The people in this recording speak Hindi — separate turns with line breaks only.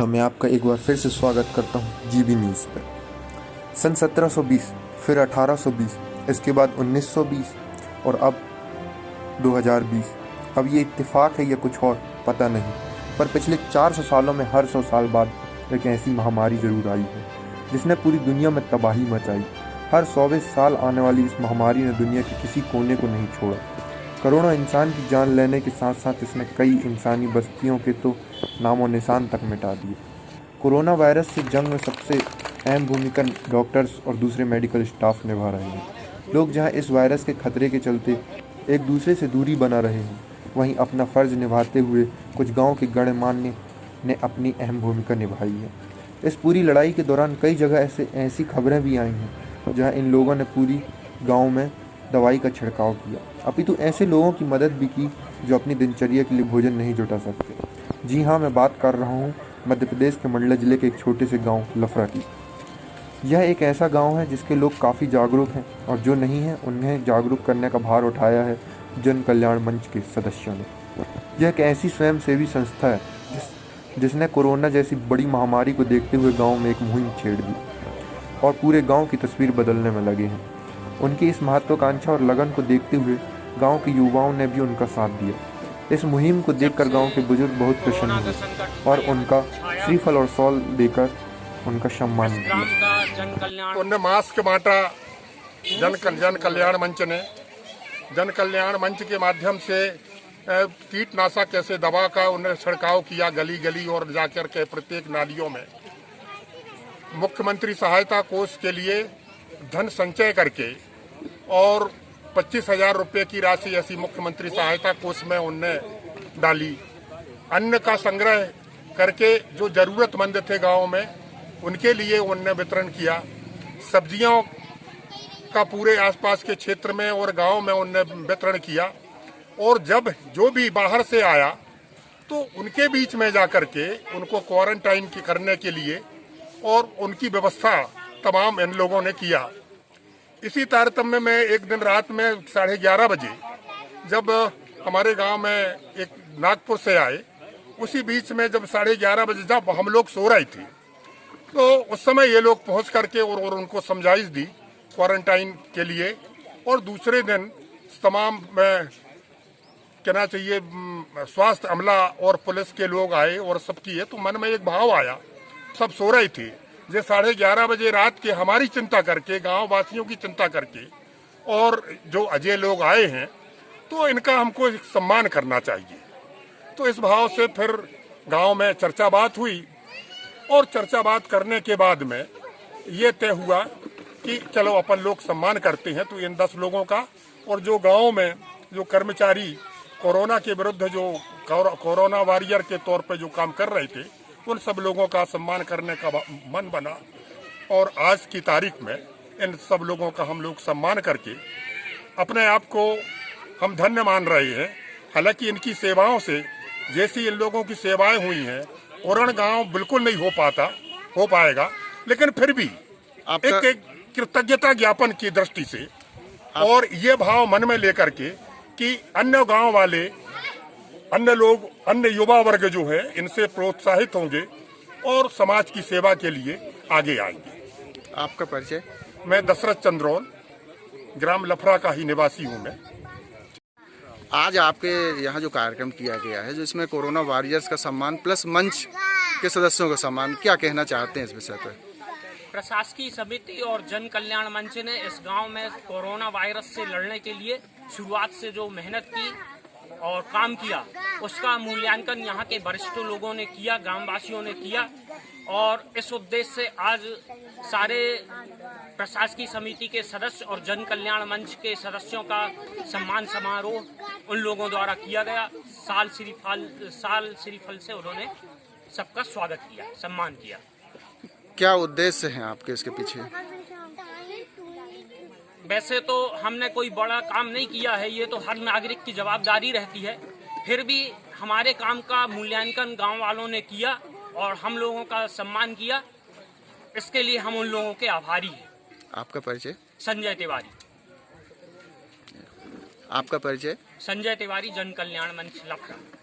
हाँ, मैं आपका एक बार फिर से स्वागत करता हूँ जीबी न्यूज़ पर। सन 1720, फिर 1820, इसके बाद 1920 और अब 2020। अब ये इत्तेफाक है या कुछ और पता नहीं, पर पिछले 400 सालों में हर 100 साल बाद एक ऐसी महामारी जरूर आई है जिसने पूरी दुनिया में तबाही मचाई। हर 100वें साल आने वाली इस महामारी ने दुनिया के किसी कोने को नहीं छोड़ा। करोड़ों इंसान की जान लेने के साथ साथ इसने कई इंसानी बस्तियों के तो नामो निशान तक मिटा दिए। कोरोना वायरस से जंग में सबसे अहम भूमिका डॉक्टर्स और दूसरे मेडिकल स्टाफ निभा रहे हैं। लोग जहां इस वायरस के खतरे के चलते एक दूसरे से दूरी बना रहे हैं, वहीं अपना फ़र्ज निभाते हुए कुछ गांव के गणमान्य ने अपनी अहम भूमिका निभाई है। इस पूरी लड़ाई के दौरान कई जगह ऐसी खबरें भी आई हैं जहां इन लोगों ने पूरी गाँव में दवाई का छिड़काव किया, अपितु ऐसे लोगों की मदद भी की जो अपनी दिनचर्या के लिए भोजन नहीं जुटा सकते। जी हाँ, मैं बात कर रहा हूँ मध्य प्रदेश के मंडला जिले के एक छोटे से गांव लफरा की। यह एक ऐसा गांव है जिसके लोग काफ़ी जागरूक हैं और जो नहीं हैं उन्हें जागरूक करने का भार उठाया है जन कल्याण मंच के सदस्यों ने। यह एक ऐसी स्वयंसेवी संस्था है जिसने कोरोना जैसी बड़ी महामारी को देखते हुए गाँव में एक मुहिम छेड़ दी और पूरे गाँव की तस्वीर बदलने में लगे हैं। उनकी इस महत्वाकांक्षा और लगन को देखते हुए गांव के युवाओं ने भी उनका साथ दिया। इस मुहिम को देखकर गांव के बुजुर्ग बहुत प्रसन्न हुए और उनका श्रीफल और शॉल देकर उनका सम्मान किया।
उन्होंने मास्क बांटा। जन कल्याण मंच ने जन कल्याण मंच के माध्यम से कीटनाशक ऐसे दवा का उन्हें छिड़काव किया गली गली और जाकर के प्रत्येक नालियों में। मुख्यमंत्री सहायता कोष के लिए धन संचय करके और 25,000 रुपये की राशि ऐसी मुख्यमंत्री सहायता कोष में उनने डाली। अन्न का संग्रह करके जो जरूरतमंद थे गांव में उनके लिए उनने वितरण किया। सब्जियों का पूरे आसपास के क्षेत्र में और गांव में उनने वितरण किया और जब जो भी बाहर से आया तो उनके बीच में जाकर के उनको क्वारंटाइन करने के लिए और उनकी व्यवस्था तमाम इन लोगों ने किया। इसी तारतम्य में एक दिन रात में 11:30 बजे जब हमारे गांव में एक नागपुर से आए, उसी बीच में जब 11:30 बजे जब हम लोग सो रहे थे तो उस समय ये लोग पहुंच करके और उनको समझाइश दी क्वारंटाइन के लिए। और दूसरे दिन तमाम कहना चाहिए स्वास्थ्य अमला और पुलिस के लोग आए और सब किए तो मन में एक भाव आया। सब सो रहे थे जे 11:30 बजे रात के हमारी चिंता करके गांव वासियों की चिंता करके और जो अजय लोग आए हैं तो इनका हमको सम्मान करना चाहिए। तो इस भाव से फिर गांव में चर्चा बात हुई और चर्चा बात करने के बाद में ये तय हुआ कि चलो अपन लोग सम्मान करते हैं। तो इन 10 लोगों का और जो गाँव में जो कर्मचारी कोरोना के विरुद्ध जो कोरोना वॉरियर के तौर पर जो काम कर रहे थे उन सब लोगों का सम्मान करने का मन बना और आज की तारीख में इन सब लोगों का हम लोग सम्मान करके अपने आप को हम धन्य मान रहे हैं। हालांकि इनकी सेवाओं से जैसी इन लोगों की सेवाएं हुई हैं ओरण गांव बिल्कुल नहीं हो पाएगा, लेकिन फिर भी एक कृतज्ञता ज्ञापन की दृष्टि से और ये भाव मन में लेकर के कि अन्य गाँव वाले अन्य लोग अन्य युवा वर्ग जो है इनसे प्रोत्साहित होंगे और समाज की सेवा के लिए आगे आएंगे।
आपका परिचय?
मैं दशरथ चंद्रोल, ग्राम लफरा का ही निवासी हूँ मैं।
आज आपके यहाँ जो कार्यक्रम किया गया है, जो इसमें कोरोना वॉरियर्स का सम्मान प्लस मंच के सदस्यों का सम्मान, क्या कहना चाहते हैं इस विषय पर?
प्रशासकीय समिति और जन कल्याण मंच ने इस गांव में कोरोना वायरस से लड़ने के लिए शुरुआत से जो मेहनत की और काम किया उसका मूल्यांकन यहाँ के वरिष्ठ लोगों ने किया, ग्रामवासियों ने किया और इस उद्देश्य से आज सारे प्रशासकीय समिति के सदस्य और जन कल्याण मंच के सदस्यों का सम्मान समारोह उन लोगों द्वारा किया गया। साल श्रीफल से उन्होंने सबका स्वागत किया, सम्मान किया।
क्या उद्देश्य है आपके इसके पीछे?
वैसे तो हमने कोई बड़ा काम नहीं किया है, ये तो हर नागरिक की जवाबदारी रहती है, फिर भी हमारे काम का मूल्यांकन गांव वालों ने किया और हम लोगों का सम्मान किया। इसके लिए हम उन लोगों के आभारी हैं।
आपका परिचय?
संजय तिवारी।
आपका परिचय?
संजय तिवारी, जन कल्याण मंच लखनऊ।